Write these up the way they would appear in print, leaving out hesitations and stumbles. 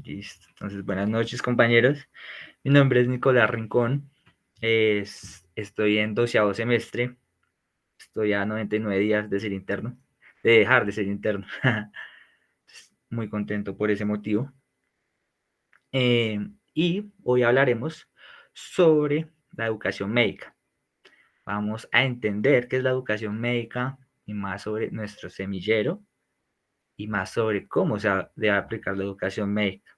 Listo. Entonces, buenas noches, compañeros. Mi nombre es Nicolás Rincón. Estoy en 12º semestre. Estoy a 99 días de ser interno, de dejar de ser interno. Muy contento por ese motivo. Y hoy hablaremos sobre la educación médica. Vamos a entender qué es la educación médica y más sobre nuestro semillero y más sobre cómo se debe aplicar la educación médica.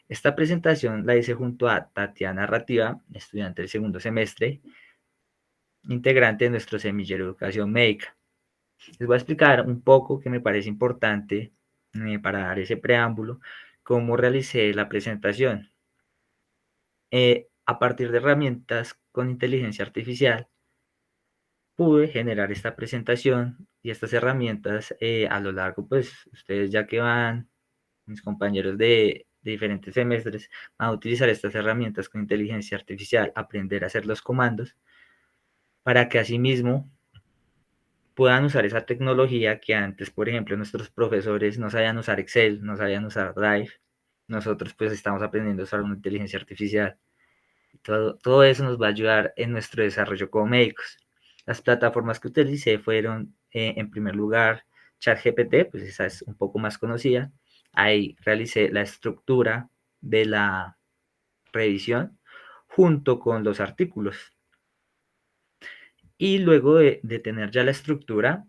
Esta presentación la hice junto a Tatiana Rativa, estudiante del segundo semestre, integrante de nuestro semillero de educación médica. Les voy a explicar un poco que me parece importante para dar ese preámbulo, cómo realicé la presentación. A partir de herramientas con inteligencia artificial, pude generar esta presentación y estas herramientas a lo largo, pues ustedes ya que van, mis compañeros de diferentes semestres, van a utilizar estas herramientas con inteligencia artificial, aprender a hacer los comandos, para que asimismo puedan usar esa tecnología que antes, por ejemplo, nuestros profesores no sabían usar Excel, no sabían usar Drive. Nosotros pues estamos aprendiendo a usar una inteligencia artificial. Todo eso nos va a ayudar en nuestro desarrollo como médicos. Las plataformas que utilicé fueron, en primer lugar, ChatGPT, pues esa es un poco más conocida. Ahí realicé la estructura de la revisión junto con los artículos. Y luego de tener ya la estructura,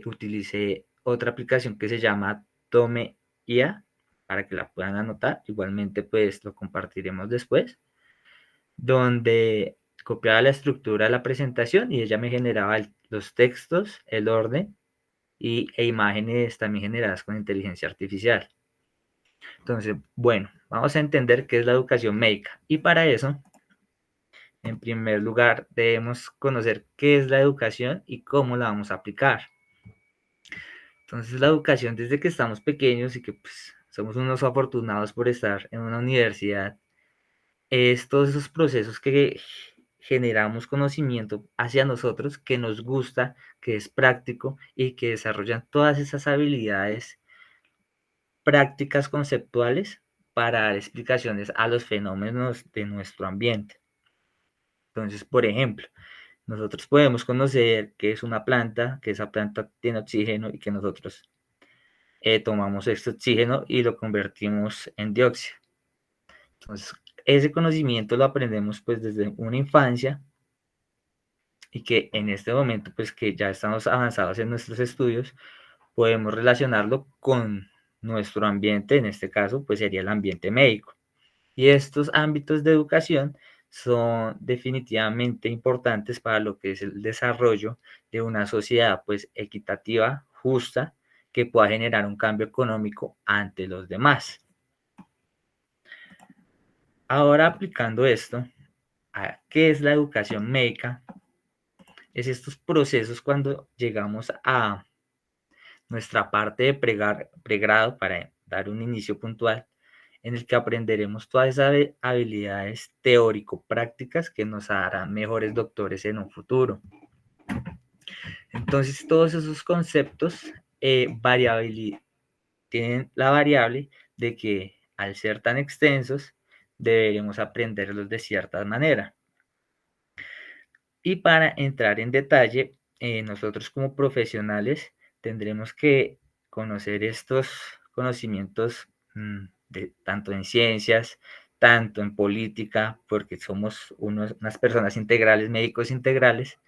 utilicé otra aplicación que se llama Tome IA para que la puedan anotar. Igualmente, pues lo compartiremos después, donde copiaba la estructura de la presentación y ella me generaba los textos, el orden e imágenes también generadas con inteligencia artificial. Entonces, bueno, vamos a entender qué es la educación médica. Y para eso, en primer lugar, debemos conocer qué es la educación y cómo la vamos a aplicar. Entonces, la educación desde que estamos pequeños y que pues, somos unos afortunados por estar en una universidad, es todos esos procesos que generamos conocimiento hacia nosotros, que nos gusta, que es práctico y que desarrollan todas esas habilidades prácticas conceptuales para dar explicaciones a los fenómenos de nuestro ambiente. Entonces, por ejemplo, nosotros podemos conocer qué es una planta, que esa planta tiene oxígeno y que nosotros tomamos este oxígeno y lo convertimos en dióxido. Entonces, ese conocimiento lo aprendemos pues desde una infancia y que en este momento pues que ya estamos avanzados en nuestros estudios, podemos relacionarlo con nuestro ambiente, en este caso pues sería el ambiente médico. Y estos ámbitos de educación son definitivamente importantes para lo que es el desarrollo de una sociedad pues equitativa, justa, que pueda generar un cambio económico ante los demás. Ahora aplicando esto, ¿a qué es la educación médica? Es estos procesos cuando llegamos a nuestra parte de pregrado para dar un inicio puntual en el que aprenderemos todas esas habilidades teórico-prácticas que nos harán mejores doctores en un futuro. Entonces, todos esos conceptos tienen la variable de que al ser tan extensos, deberemos aprenderlos de cierta manera. Y para entrar en detalle, nosotros como profesionales tendremos que conocer estos conocimientos tanto en ciencias, tanto en política, porque somos unas personas integrales, médicos integrales,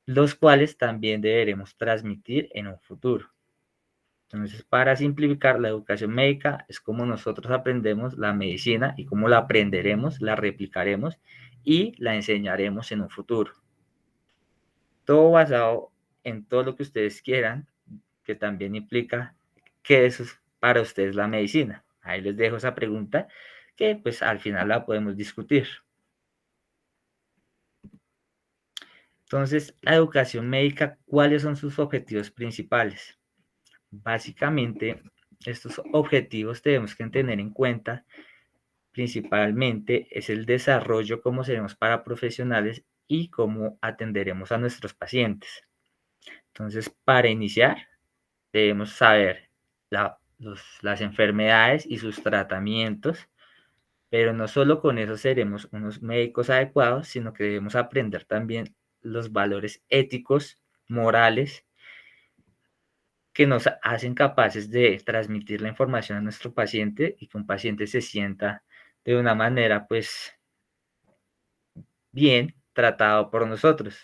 los cuales también deberemos transmitir en un futuro. Entonces, para simplificar, la educación médica es como nosotros aprendemos la medicina y cómo la aprenderemos, la replicaremos y la enseñaremos en un futuro. Todo basado en todo lo que ustedes quieran, que también implica qué es para ustedes la medicina. Ahí les dejo esa pregunta que pues al final la podemos discutir. Entonces, la educación médica, ¿cuáles son sus objetivos principales? Básicamente, estos objetivos tenemos que tener en cuenta principalmente es el desarrollo, cómo seremos para profesionales y cómo atenderemos a nuestros pacientes. Entonces, para iniciar, debemos saber la las enfermedades y sus tratamientos, pero no solo con eso seremos unos médicos adecuados, sino que debemos aprender también los valores éticos, morales, que nos hacen capaces de transmitir la información a nuestro paciente y que un paciente se sienta de una manera, pues, bien tratado por nosotros.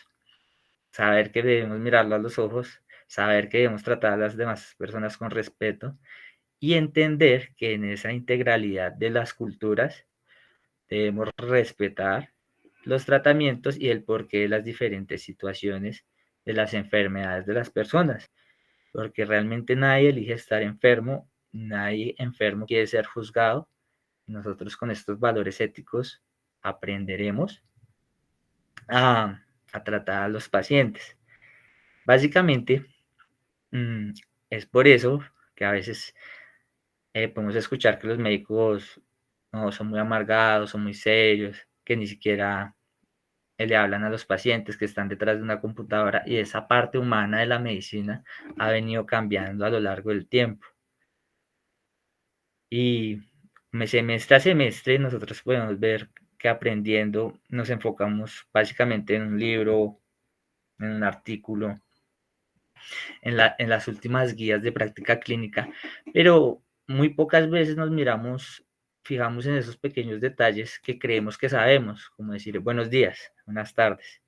Saber que debemos mirarlo a los ojos, saber que debemos tratar a las demás personas con respeto y entender que en esa integralidad de las culturas debemos respetar los tratamientos y el porqué de las diferentes situaciones de las enfermedades de las personas, porque realmente nadie elige estar enfermo, nadie enfermo quiere ser juzgado. Nosotros con estos valores éticos aprenderemos a, a tratar a los pacientes. Básicamente, es por eso que a veces podemos escuchar que los médicos no son muy amargados, son muy serios, que ni siquiera le hablan a los pacientes, que están detrás de una computadora, y esa parte humana de la medicina ha venido cambiando a lo largo del tiempo. Y semestre a semestre nosotros podemos ver que aprendiendo nos enfocamos básicamente en un libro, en un artículo, en las últimas guías de práctica clínica, pero muy pocas veces nos miramos, fijamos en esos pequeños detalles que creemos que sabemos, como decir buenos días, buenas tardes.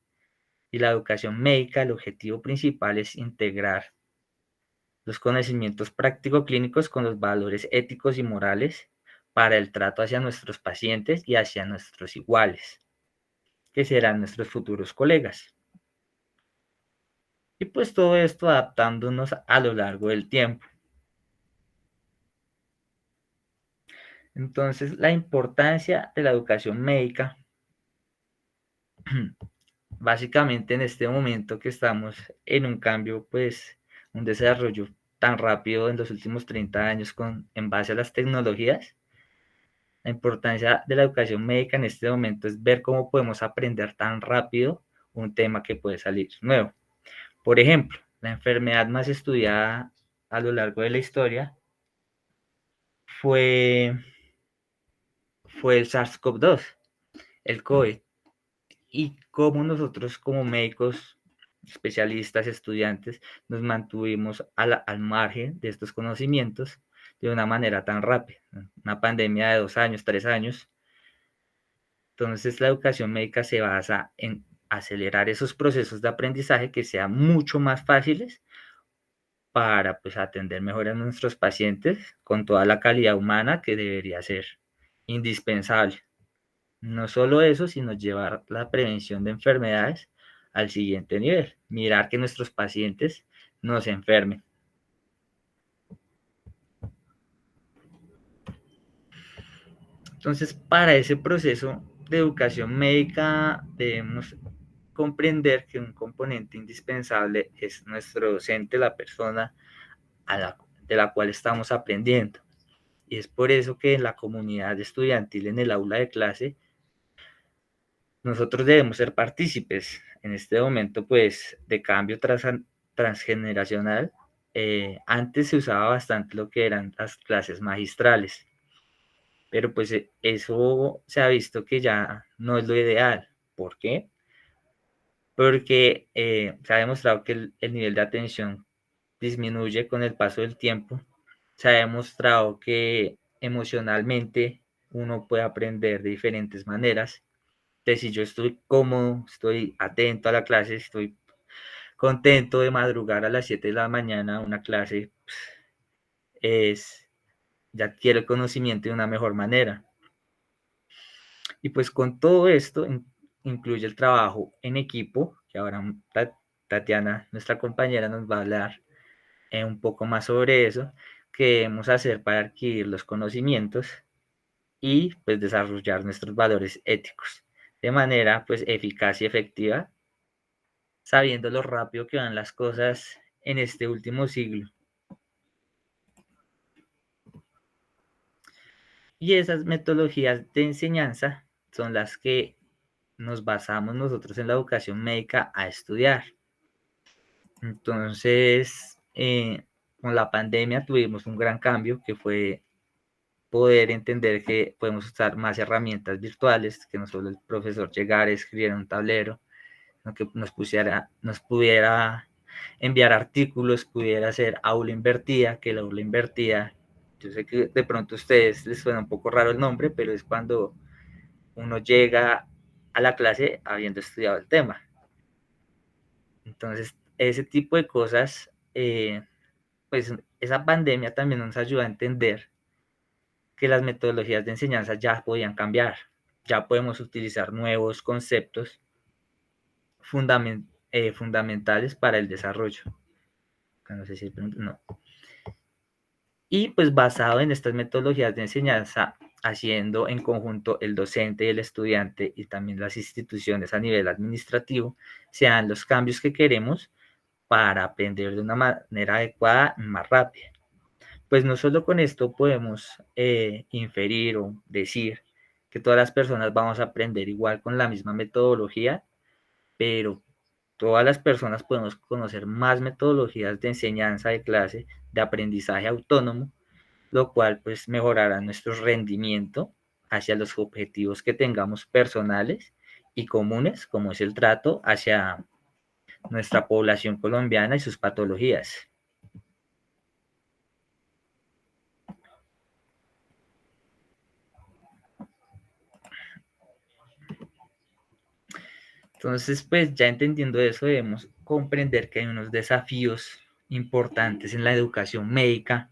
Y la educación médica, el objetivo principal es integrar los conocimientos práctico-clínicos con los valores éticos y morales para el trato hacia nuestros pacientes y hacia nuestros iguales, que serán nuestros futuros colegas. Y pues todo esto adaptándonos a lo largo del tiempo. Entonces, la importancia de la educación médica, básicamente en este momento que estamos en un cambio, pues un desarrollo tan rápido en los últimos 30 años en base a las tecnologías, la importancia de la educación médica en este momento es ver cómo podemos aprender tan rápido un tema que puede salir nuevo. Por ejemplo, la enfermedad más estudiada a lo largo de la historia fue, fue el SARS-CoV-2, el COVID. Y cómo nosotros como médicos, especialistas, estudiantes, nos mantuvimos al margen de estos conocimientos de una manera tan rápida. Una pandemia de 2 años, 3 años. Entonces la educación médica se basa en acelerar esos procesos de aprendizaje que sean mucho más fáciles para pues, atender mejor a nuestros pacientes con toda la calidad humana que debería ser indispensable. No solo eso, sino llevar la prevención de enfermedades al siguiente nivel. Mirar que nuestros pacientes no se enfermen. Entonces, para ese proceso de educación médica debemos comprender que un componente indispensable es nuestro docente, la persona de la cual estamos aprendiendo. Y es por eso que en la comunidad estudiantil, en el aula de clase, nosotros debemos ser partícipes en este momento, pues, de cambio transgeneracional. Antes se usaba bastante lo que eran las clases magistrales, pero pues eso se ha visto que ya no es lo ideal. ¿Por qué? Porque se ha demostrado que el nivel de atención disminuye con el paso del tiempo. Se ha demostrado que emocionalmente uno puede aprender de diferentes maneras. Entonces, si yo estoy cómodo, estoy atento a la clase, estoy contento de madrugar a las 7 de la mañana a una clase, es, ya adquiero el conocimiento de una mejor manera. Y pues con todo esto incluye el trabajo en equipo, que ahora Tatiana, nuestra compañera, nos va a hablar un poco más sobre eso, que debemos hacer para adquirir los conocimientos y pues desarrollar nuestros valores éticos de manera pues eficaz y efectiva, sabiendo lo rápido que van las cosas en este último siglo. Y esas metodologías de enseñanza son las que nos basamos nosotros en la educación médica a estudiar. Entonces, con la pandemia tuvimos un gran cambio que fue poder entender que podemos usar más herramientas virtuales, que no solo el profesor llegara a escribir en un tablero, sino que nos pudiera enviar artículos, pudiera hacer aula invertida, que la aula invertida, yo sé que de pronto a ustedes les suena un poco raro el nombre, pero es cuando uno llega a la clase habiendo estudiado el tema. Entonces, ese tipo de cosas, pues esa pandemia también nos ayuda a entender que las metodologías de enseñanza ya podían cambiar, ya podemos utilizar nuevos conceptos fundamentales para el desarrollo. No sé si no. Y pues basado en estas metodologías de enseñanza, haciendo en conjunto el docente y el estudiante y también las instituciones a nivel administrativo, se dan los cambios que queremos para aprender de una manera adecuada y más rápida. Pues no solo con esto podemos inferir o decir que todas las personas vamos a aprender igual con la misma metodología, pero todas las personas podemos conocer más metodologías de enseñanza de clase, de aprendizaje autónomo, lo cual pues mejorará nuestro rendimiento hacia los objetivos que tengamos personales y comunes, como es el trato hacia nuestra población colombiana y sus patologías. Entonces, pues ya entendiendo eso, debemos comprender que hay unos desafíos importantes en la educación médica.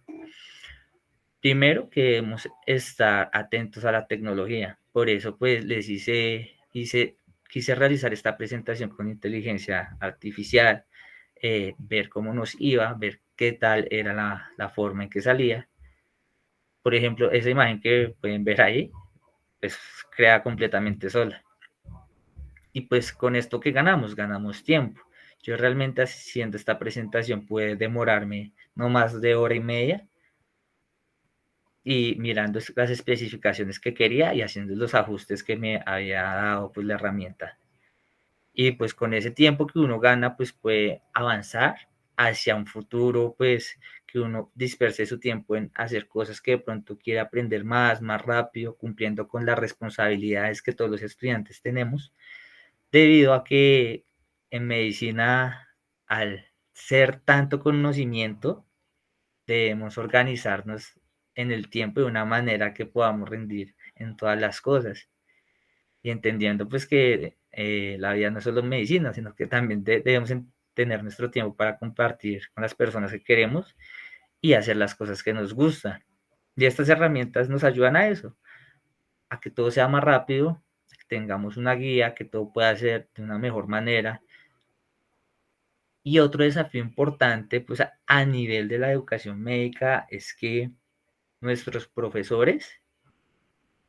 Primero, que debemos estar atentos a la tecnología. Por eso, pues les quise realizar esta presentación con inteligencia artificial, ver cómo nos iba, ver qué tal era la forma en que salía. Por ejemplo, esa imagen que pueden ver ahí, pues crea completamente sola. Y pues con esto que ganamos, ganamos tiempo. Yo realmente haciendo esta presentación puede demorarme no más de hora y media y mirando las especificaciones que quería y haciendo los ajustes que me había dado pues la herramienta. Y pues con ese tiempo que uno gana pues puede avanzar hacia un futuro pues que uno disperse su tiempo en hacer cosas que de pronto quiere aprender más rápido, cumpliendo con las responsabilidades que todos los estudiantes tenemos, debido a que en medicina, al ser tanto conocimiento, debemos organizarnos en el tiempo de una manera que podamos rendir en todas las cosas y entendiendo pues que la vida no es solo medicina, sino que también debemos tener nuestro tiempo para compartir con las personas que queremos y hacer las cosas que nos gustan. Y estas herramientas nos ayudan a eso, a que todo sea más rápido, que tengamos una guía, que todo pueda ser de una mejor manera. Y otro desafío importante, pues a nivel de la educación médica, es que nuestros profesores,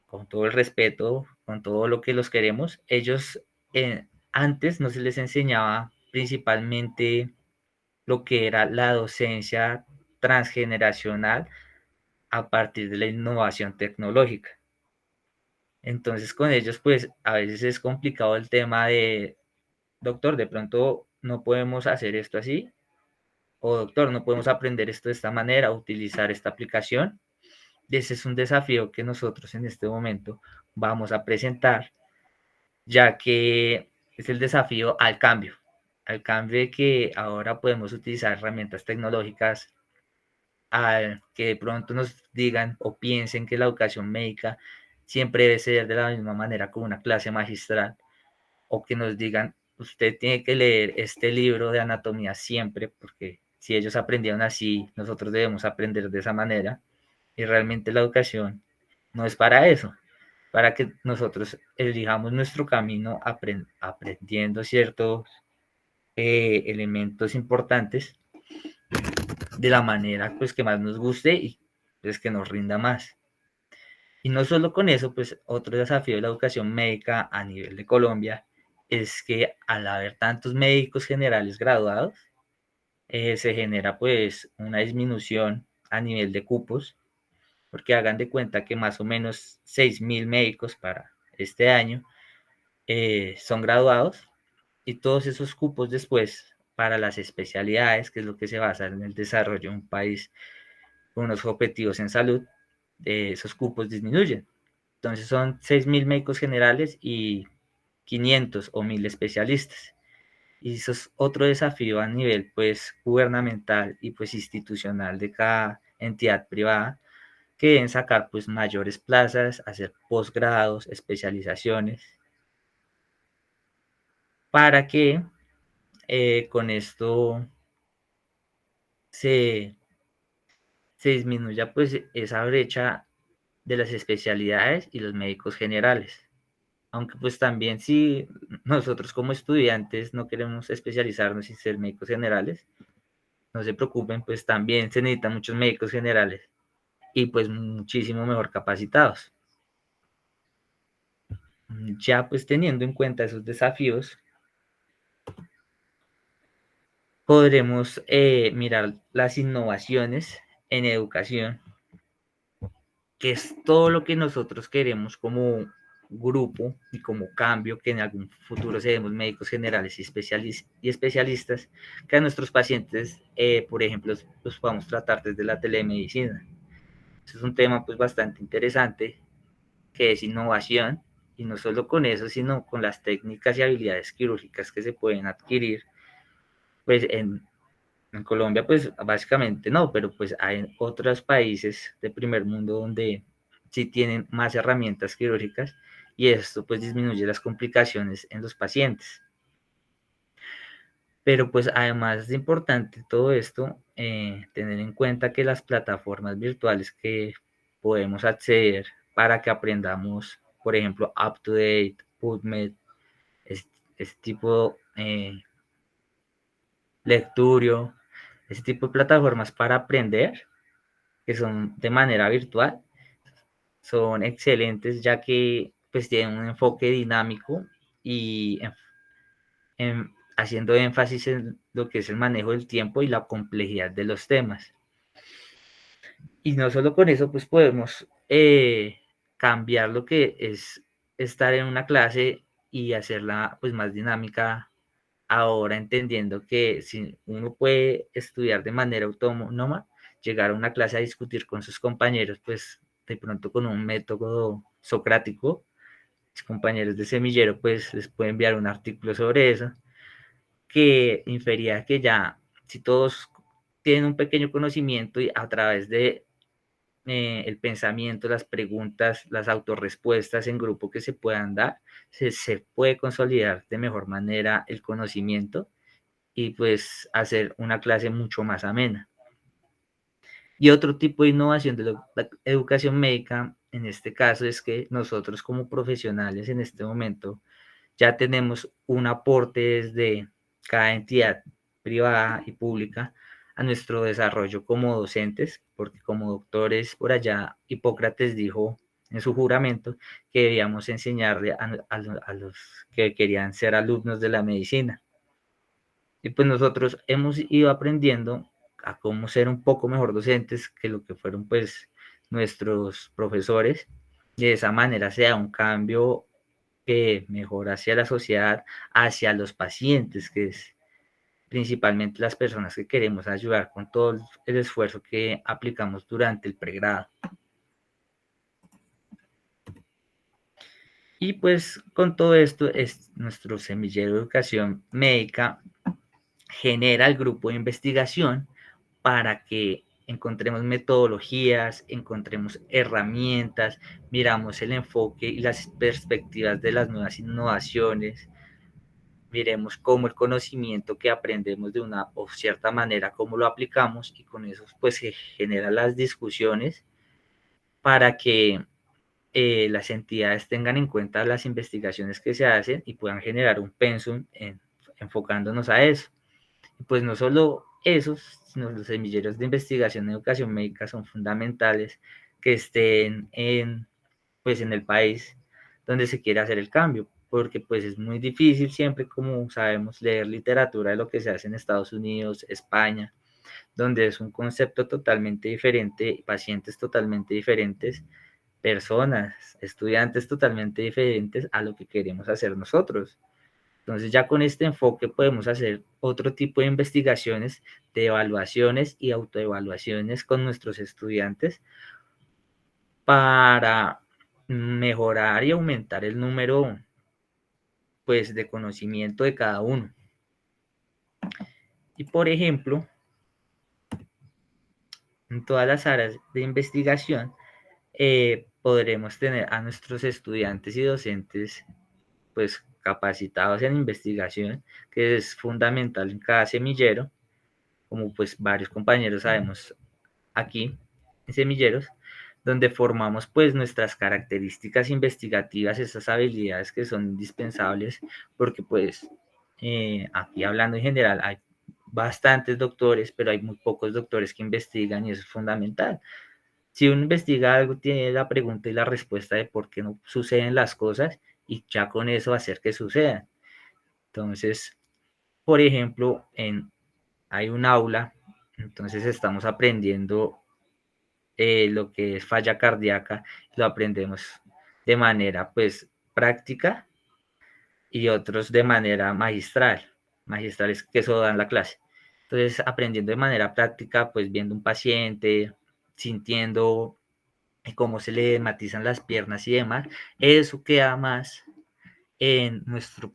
con todo el respeto, con todo lo que los queremos, ellos antes no se les enseñaba principalmente lo que era la docencia transgeneracional a partir de la innovación tecnológica. Entonces con ellos pues a veces es complicado el tema de, doctor, de pronto no podemos hacer esto así, o doctor, no podemos aprender esto de esta manera, utilizar esta aplicación. Ese es un desafío que nosotros en este momento vamos a presentar, ya que es el desafío al cambio de que ahora podemos utilizar herramientas tecnológicas, al que de pronto nos digan o piensen que la educación médica siempre debe ser de la misma manera como una clase magistral, o que nos digan, usted tiene que leer este libro de anatomía siempre, porque si ellos aprendieron así, nosotros debemos aprender de esa manera, y realmente la educación no es para eso, para que nosotros elijamos nuestro camino aprendiendo ciertos elementos importantes de la manera pues que más nos guste y pues que nos rinda más. Y no solo con eso, pues otro desafío de la educación médica a nivel de Colombia es que al haber tantos médicos generales graduados, se genera pues una disminución a nivel de cupos, porque hagan de cuenta que más o menos 6.000 médicos para este año son graduados y todos esos cupos después para las especialidades, que es lo que se basa en el desarrollo de un país con unos objetivos en salud, esos cupos disminuyen. Entonces son 6.000 médicos generales y 500 o 1.000 especialistas. Y eso es otro desafío a nivel pues gubernamental y pues institucional de cada entidad privada, que deben sacar pues mayores plazas, hacer posgrados, especializaciones, para que con esto se, se disminuya pues esa brecha de las especialidades y los médicos generales. Aunque pues también si nosotros como estudiantes no queremos especializarnos y ser médicos generales, no se preocupen, pues también se necesitan muchos médicos generales y pues muchísimo mejor capacitados. Ya pues teniendo en cuenta esos desafíos, podremos mirar las innovaciones en educación, que es todo lo que nosotros queremos como grupo y como cambio, que en algún futuro seremos médicos generales y, especialistas, que a nuestros pacientes, por ejemplo, los podamos tratar desde la telemedicina. Eso es un tema pues bastante interesante, que es innovación, y no solo con eso, sino con las técnicas y habilidades quirúrgicas que se pueden adquirir, pues en Colombia, pues básicamente no, pero pues hay otros países de primer mundo donde sí tienen más herramientas quirúrgicas, y esto pues disminuye las complicaciones en los pacientes. Pero pues además de importante todo esto, tener en cuenta que las plataformas virtuales que podemos acceder para que aprendamos, por ejemplo, UpToDate, PubMed, este tipo Lecturio, ese tipo de plataformas para aprender, que son de manera virtual, son excelentes, ya que pues tienen un enfoque dinámico y haciendo énfasis en lo que es el manejo del tiempo y la complejidad de los temas. Y no solo con eso, pues podemos cambiar lo que es estar en una clase y hacerla pues más dinámica, ahora entendiendo que si uno puede estudiar de manera autónoma, llegar a una clase a discutir con sus compañeros, pues de pronto con un método socrático, mis compañeros de semillero pues les puede enviar un artículo sobre eso, que infería que ya si todos tienen un pequeño conocimiento y a través de el pensamiento, las preguntas, las autorrespuestas en grupo que se puedan dar, se puede consolidar de mejor manera el conocimiento y pues hacer una clase mucho más amena. Y otro tipo de innovación de la educación médica, en este caso, es que nosotros como profesionales en este momento ya tenemos un aporte desde cada entidad privada y pública a nuestro desarrollo como docentes, porque como doctores, por allá Hipócrates dijo en su juramento que debíamos enseñarle a los que querían ser alumnos de la medicina. Y pues nosotros hemos ido aprendiendo a cómo ser un poco mejor docentes que lo que fueron pues nuestros profesores. Y de esa manera sea un cambio que mejora hacia la sociedad, hacia los pacientes, que es principalmente las personas que queremos ayudar con todo el esfuerzo que aplicamos durante el pregrado. Y pues con todo esto, es nuestro semillero de educación médica genera el grupo de investigación para que encontremos metodologías, encontremos herramientas, miramos el enfoque y las perspectivas de las nuevas innovaciones, miremos cómo el conocimiento que aprendemos de una o cierta manera, cómo lo aplicamos, y con eso pues se generan las discusiones para que las entidades tengan en cuenta las investigaciones que se hacen y puedan generar un pensum enfocándonos a eso. Pues no solo esos, sino los semilleros de investigación en educación médica son fundamentales que estén pues, en el país donde se quiere hacer el cambio, porque pues es muy difícil siempre, como sabemos, leer literatura de lo que se hace en Estados Unidos, España, donde es un concepto totalmente diferente, pacientes totalmente diferentes, personas, estudiantes totalmente diferentes a lo que queremos hacer nosotros. Entonces ya con este enfoque podemos hacer otro tipo de investigaciones, de evaluaciones y autoevaluaciones con nuestros estudiantes para mejorar y aumentar el número pues de conocimiento de cada uno. Y por ejemplo, en todas las áreas de investigación podremos tener a nuestros estudiantes y docentes pues capacitados en investigación, que es fundamental en cada semillero, como pues varios compañeros sabemos aquí en semilleros, donde formamos pues nuestras características investigativas, esas habilidades que son indispensables, porque pues aquí hablando en general hay bastantes doctores, pero hay muy pocos doctores que investigan y eso es fundamental. Si uno investiga algo, tiene la pregunta y la respuesta de por qué no suceden las cosas y ya con eso hacer que sucedan. Entonces, por ejemplo, hay un aula, entonces estamos aprendiendo lo que es falla cardíaca, lo aprendemos de manera pues práctica y otros de manera magistral. Magistral es que eso dan la clase. Entonces, aprendiendo de manera práctica, pues viendo un paciente, sintiendo cómo se le matizan las piernas y demás, eso queda más en nuestro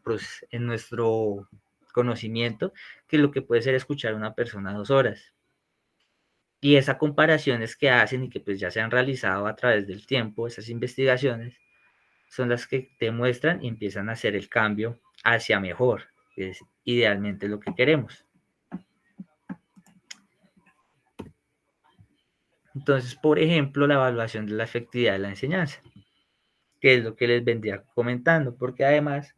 conocimiento que lo que puede ser escuchar a una persona 2 horas. Y esas comparaciones que hacen y que pues ya se han realizado a través del tiempo, esas investigaciones, son las que te muestran y empiezan a hacer el cambio hacia mejor, que es idealmente lo que queremos. Entonces, por ejemplo, la evaluación de la efectividad de la enseñanza, que es lo que les vendría comentando, porque además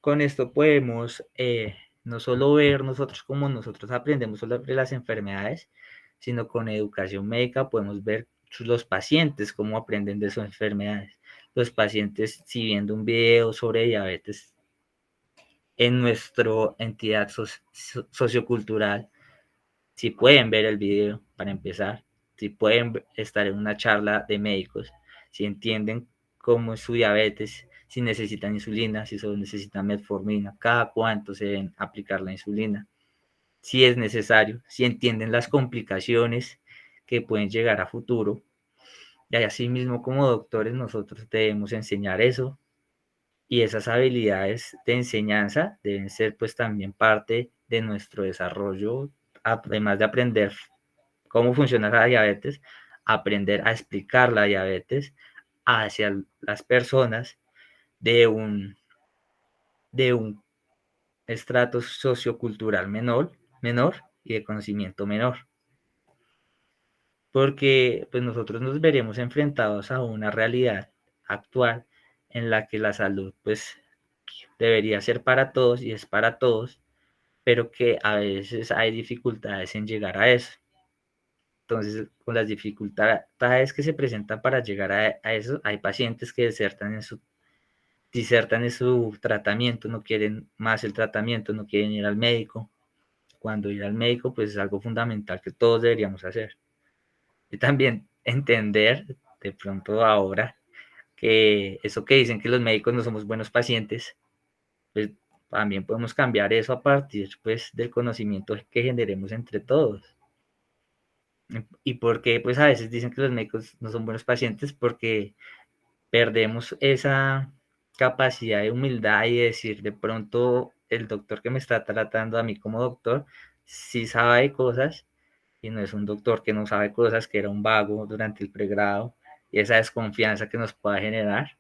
con esto podemos no solo ver nosotros cómo nosotros aprendemos sobre las enfermedades, sino con educación médica podemos ver los pacientes cómo aprenden de sus enfermedades. Los pacientes, si viendo un video sobre diabetes en nuestra entidad sociocultural, si pueden ver el video para empezar, si pueden estar en una charla de médicos, si entienden cómo es su diabetes, si necesitan insulina, si solo necesitan metformina, cada cuánto se deben aplicar la insulina, si es necesario, si entienden las complicaciones que pueden llegar a futuro. Y así mismo como doctores nosotros debemos enseñar eso y esas habilidades de enseñanza deben ser pues también parte de nuestro desarrollo, además de aprender cómo funciona la diabetes, aprender a explicar la diabetes hacia las personas de un estrato sociocultural menor y de conocimiento menor. Porque pues nosotros nos veremos enfrentados a una realidad actual en la que la salud pues debería ser para todos y es para todos, pero que a veces hay dificultades en llegar a eso. Entonces, con las dificultades que se presentan para llegar a eso, hay pacientes que disertan en su tratamiento, no quieren más el tratamiento, no quieren ir al médico. Cuando ir al médico, pues es algo fundamental que todos deberíamos hacer. Y también entender de pronto ahora que eso que dicen que los médicos no somos buenos pacientes, pues también podemos cambiar eso a partir pues del conocimiento que generemos entre todos. Y porque pues a veces dicen que los médicos no son buenos pacientes porque perdemos esa capacidad de humildad y de decir de pronto el doctor que me está tratando a mí como doctor sí sabe cosas y no es un doctor que no sabe cosas, que era un vago durante el pregrado y esa desconfianza que nos pueda generar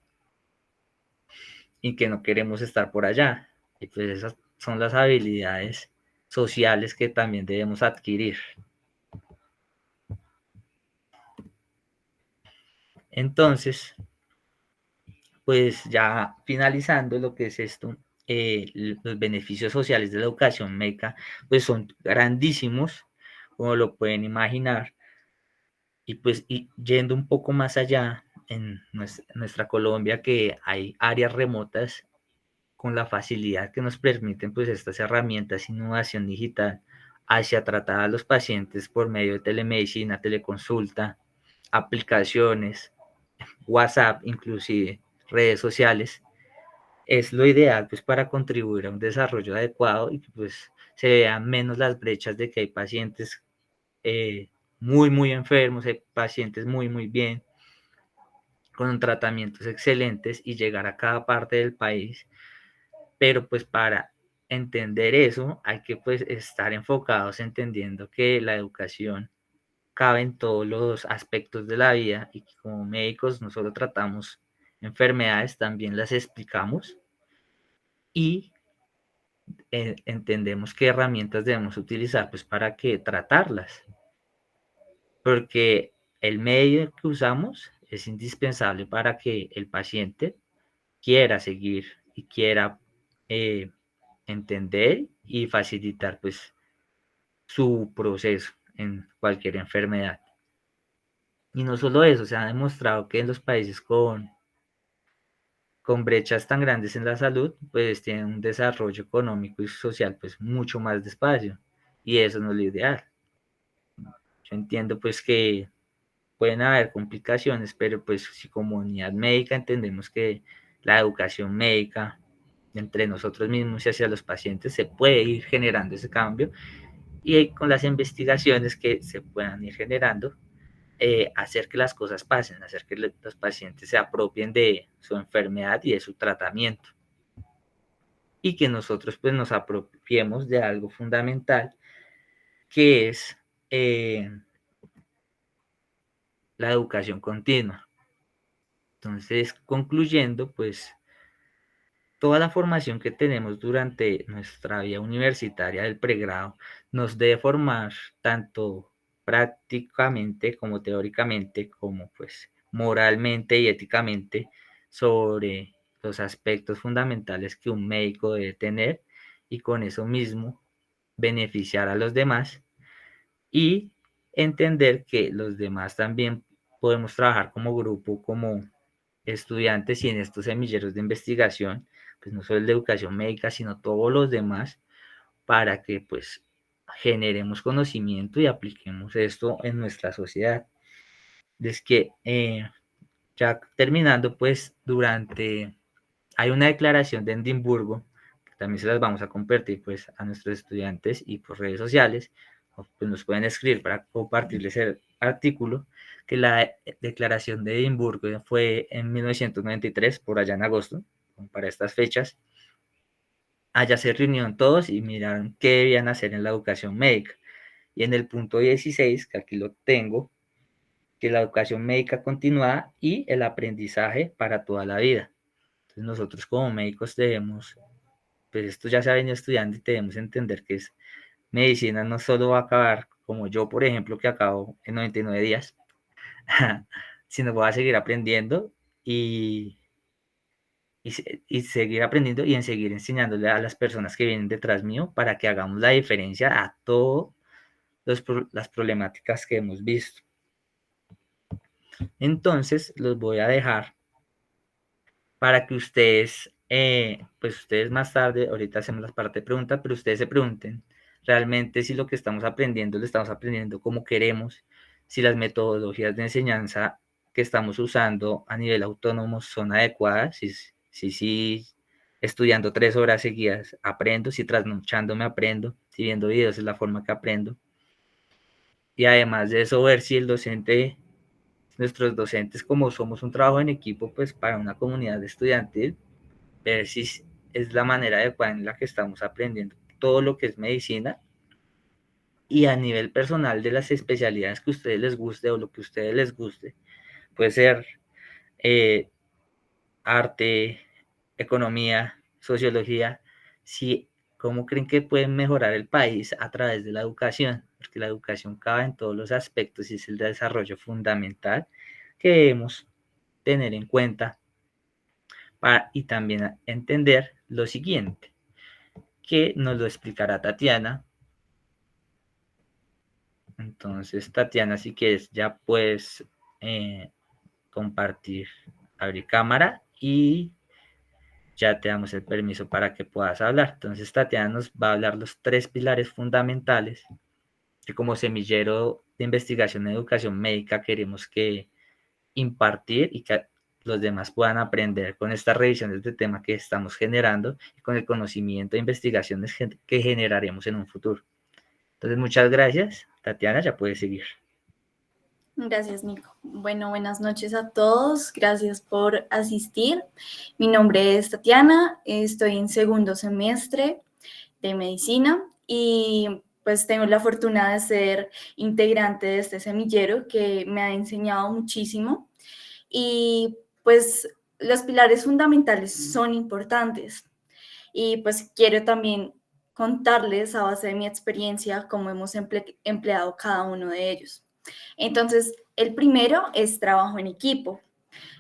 y que no queremos estar por allá. Y pues esas son las habilidades sociales que también debemos adquirir. Entonces, pues ya finalizando lo que es esto, los beneficios sociales de la educación médica, pues son grandísimos, como lo pueden imaginar, y pues y yendo un poco más allá, en nuestra Colombia, que hay áreas remotas con la facilidad que nos permiten pues estas herramientas, innovación digital, hacia tratar a los pacientes por medio de telemedicina, teleconsulta, aplicaciones, WhatsApp, inclusive redes sociales, es lo ideal pues para contribuir a un desarrollo adecuado y que pues se vean menos las brechas de que hay pacientes muy enfermos, hay pacientes muy bien, con tratamientos excelentes y llegar a cada parte del país. Pero pues para entender eso hay que pues estar enfocados entendiendo que la educación cabe en todos los aspectos de la vida y que como médicos no solo tratamos enfermedades, también las explicamos y entendemos qué herramientas debemos utilizar pues para que tratarlas, porque el medio que usamos es indispensable para que el paciente quiera seguir y quiera eh, entender y facilitar pues su proceso en cualquier enfermedad. Y no solo eso, se ha demostrado que en los países con brechas tan grandes en la salud, pues tienen un desarrollo económico y social pues mucho más despacio. Y eso no es lo ideal. Yo entiendo pues que pueden haber complicaciones, pero pues si como unidad médica entendemos que la educación médica entre nosotros mismos y hacia los pacientes se puede ir generando ese cambio y con las investigaciones que se puedan ir generando, hacer que las cosas pasen, hacer que los pacientes se apropien de su enfermedad y de su tratamiento y que nosotros pues nos apropiemos de algo fundamental que es la educación continua. Entonces, concluyendo, pues toda la formación que tenemos durante nuestra vida universitaria del pregrado nos debe formar tanto prácticamente como teóricamente, como pues moralmente y éticamente sobre los aspectos fundamentales que un médico debe tener y con eso mismo beneficiar a los demás y entender que los demás también podemos trabajar como grupo, como estudiantes y en estos semilleros de investigación, pues no solo el de educación médica, sino todos los demás, para que pues generemos conocimiento y apliquemos esto en nuestra sociedad. Es que ya terminando, pues durante, hay una declaración de Edimburgo, que también se las vamos a compartir pues a nuestros estudiantes y por redes sociales, o pues nos pueden escribir para compartirles el artículo, que la declaración de Edimburgo fue en 1993, por allá en agosto, para estas fechas. Allá se reunieron todos y miraron qué debían hacer en la educación médica. Y en el punto 16, que aquí lo tengo, que la educación médica continuada y el aprendizaje para toda la vida. Entonces nosotros como médicos debemos, pues esto ya se ha venido estudiando y debemos entender que es medicina no solo va a acabar como yo, por ejemplo, que acabo en 99 días, sino voy a seguir aprendiendo y, y seguir aprendiendo y en seguir enseñándole a las personas que vienen detrás mío para que hagamos la diferencia a todas las problemáticas que hemos visto. Entonces, los voy a dejar para que ustedes, pues ustedes más tarde, ahorita hacemos la parte de preguntas, pero ustedes se pregunten realmente si lo que estamos aprendiendo lo estamos aprendiendo como queremos, si las metodologías de enseñanza que estamos usando a nivel autónomo son adecuadas, si estudiando 3 horas seguidas aprendo, si trasnochándome aprendo, si viendo videos es la forma que aprendo. Y además de eso, ver si el docente, nuestros docentes, como somos un trabajo en equipo, pues para una comunidad estudiantil, ver si es la manera adecuada en la que estamos aprendiendo todo lo que es medicina y a nivel personal de las especialidades que a ustedes les guste o lo que a ustedes les guste, puede ser eh, arte, economía, sociología, si cómo creen que pueden mejorar el país a través de la educación, porque la educación cabe en todos los aspectos y es el desarrollo fundamental que debemos tener en cuenta y también entender lo siguiente, que nos lo explicará Tatiana. Entonces, Tatiana, si quieres, ya puedes compartir, abrir cámara y ya te damos el permiso para que puedas hablar. Entonces, Tatiana nos va a hablar los 3 pilares fundamentales que como semillero de investigación en educación médica queremos que impartir y que los demás puedan aprender con estas revisiones de tema que estamos generando y con el conocimiento e investigaciones que generaremos en un futuro. Entonces, muchas gracias. Tatiana, ya puedes seguir. Gracias, Nico. Bueno, buenas noches a todos. Gracias por asistir. Mi nombre es Tatiana. Estoy en segundo semestre de medicina y pues tengo la fortuna de ser integrante de este semillero que me ha enseñado muchísimo. Y pues los pilares fundamentales son importantes. Y pues quiero también contarles a base de mi experiencia cómo hemos empleado cada uno de ellos. Entonces, el primero es trabajo en equipo.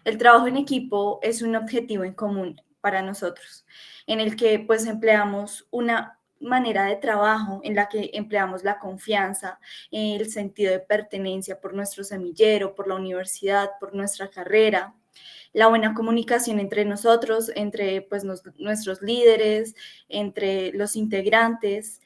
El trabajo en equipo es un objetivo en común para nosotros, en el que pues empleamos una manera de trabajo en la que empleamos la confianza, el sentido de pertenencia por nuestro semillero, por la universidad, por nuestra carrera, la buena comunicación entre nosotros, entre pues, nuestros líderes, entre los integrantes,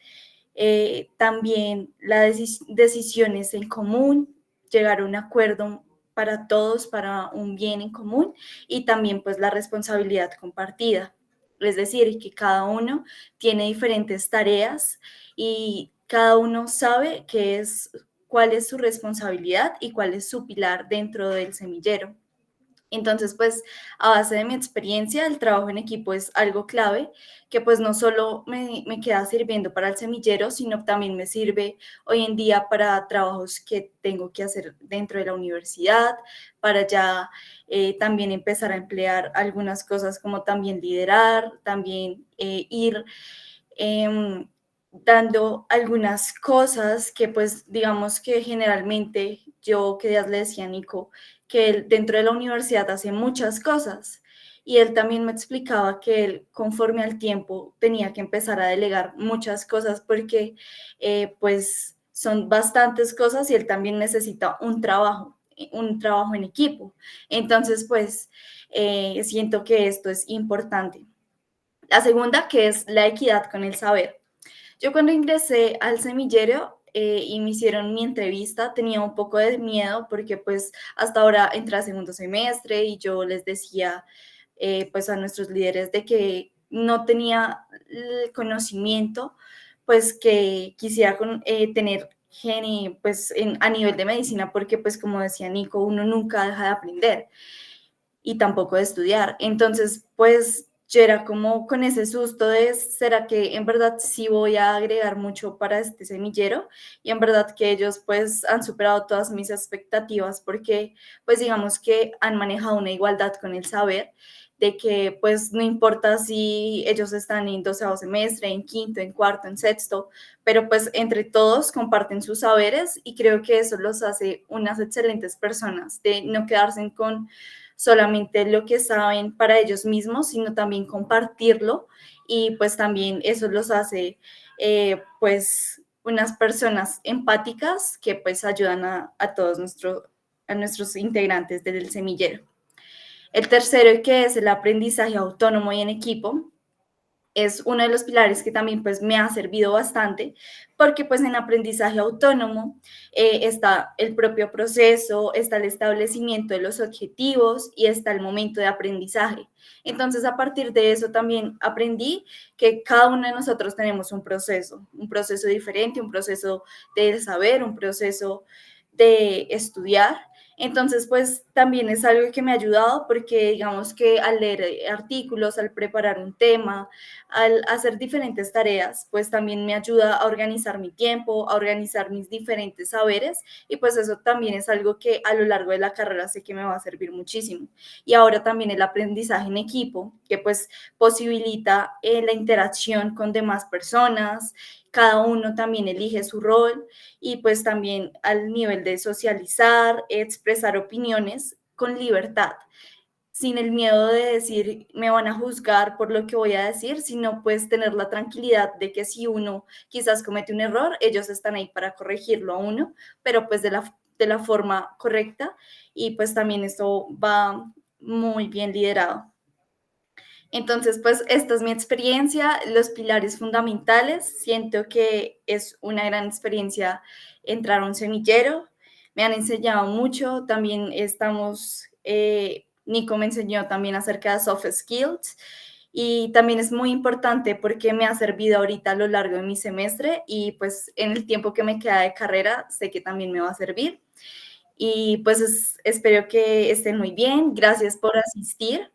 también las decisiones en común, llegar a un acuerdo para todos, para un bien en común y también pues la responsabilidad compartida. Es decir, que cada uno tiene diferentes tareas y cada uno sabe cuál es su responsabilidad y cuál es su pilar dentro del semillero. Entonces, pues, a base de mi experiencia, el trabajo en equipo es algo clave que pues no solo me queda sirviendo para el semillero, sino también me sirve hoy en día para trabajos que tengo que hacer dentro de la universidad, para ya también empezar a emplear algunas cosas como también liderar, también ir eh, dando algunas cosas que pues digamos que generalmente yo que días le decía a Nico que él dentro de la universidad hace muchas cosas y él también me explicaba que él conforme al tiempo tenía que empezar a delegar muchas cosas porque pues son bastantes cosas y él también necesita un trabajo en equipo. Entonces pues siento que esto es importante. La segunda, que es la equidad con el saber. Yo cuando ingresé al semillero y me hicieron mi entrevista, tenía un poco de miedo porque pues hasta ahora entré a segundo semestre y yo les decía pues a nuestros líderes de que no tenía el conocimiento pues que quisiera tener pues a nivel de medicina porque pues como decía Nico, uno nunca deja de aprender y tampoco de estudiar. Entonces, pues yo era como con ese susto de, ¿será que en verdad sí voy a agregar mucho para este semillero? Y en verdad que ellos pues han superado todas mis expectativas porque pues digamos que han manejado una igualdad con el saber de que pues no importa si ellos están en 12º semestre, en quinto, en cuarto, en sexto, pero pues entre todos comparten sus saberes y creo que eso los hace unas excelentes personas, de no quedarse con solamente lo que saben para ellos mismos, sino también compartirlo y pues también eso los hace pues unas personas empáticas que pues ayudan a todos a nuestros integrantes del semillero. El tercero, que es el aprendizaje autónomo y en equipo, es uno de los pilares que también pues me ha servido bastante porque pues en aprendizaje autónomo está el propio proceso, está el establecimiento de los objetivos y está el momento de aprendizaje. Entonces a partir de eso también aprendí que cada uno de nosotros tenemos un proceso diferente, un proceso de saber, un proceso de estudiar. Entonces, pues también es algo que me ha ayudado porque digamos que al leer artículos, al preparar un tema, al hacer diferentes tareas, pues también me ayuda a organizar mi tiempo, a organizar mis diferentes saberes y pues eso también es algo que a lo largo de la carrera sé que me va a servir muchísimo. Y ahora también el aprendizaje en equipo, que pues posibilita la interacción con demás personas, cada uno también elige su rol y pues también al nivel de socializar, expresar opiniones con libertad sin el miedo de decir me van a juzgar por lo que voy a decir, sino pues tener la tranquilidad de que si uno quizás comete un error, ellos están ahí para corregirlo a uno, pero pues de la forma correcta y pues también esto va muy bien liderado. Entonces, pues esta es mi experiencia, los pilares fundamentales. Siento que es una gran experiencia entrar a un semillero. Me han enseñado mucho. También estamos Nico me enseñó también acerca de soft skills y también es muy importante porque me ha servido ahorita a lo largo de mi semestre y pues en el tiempo que me queda de carrera sé que también me va a servir. Y pues espero que estén muy bien. Gracias por asistir.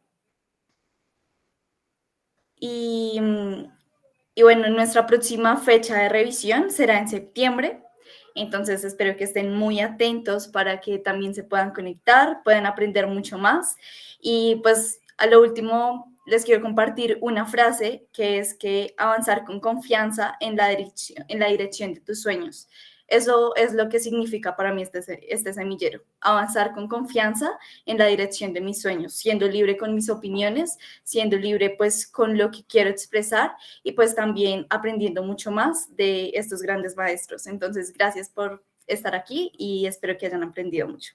Y, y bueno, nuestra próxima fecha de revisión será en septiembre. Entonces espero que estén muy atentos para que también se puedan conectar, puedan aprender mucho más. Y pues a lo último les quiero compartir una frase que es que avanzar con confianza en la dirección de tus sueños. Eso es lo que significa para mí este semillero. Avanzar con confianza en la dirección de mis sueños, siendo libre con mis opiniones, siendo libre pues con lo que quiero expresar y pues también aprendiendo mucho más de estos grandes maestros. Entonces, gracias por estar aquí y espero que hayan aprendido mucho.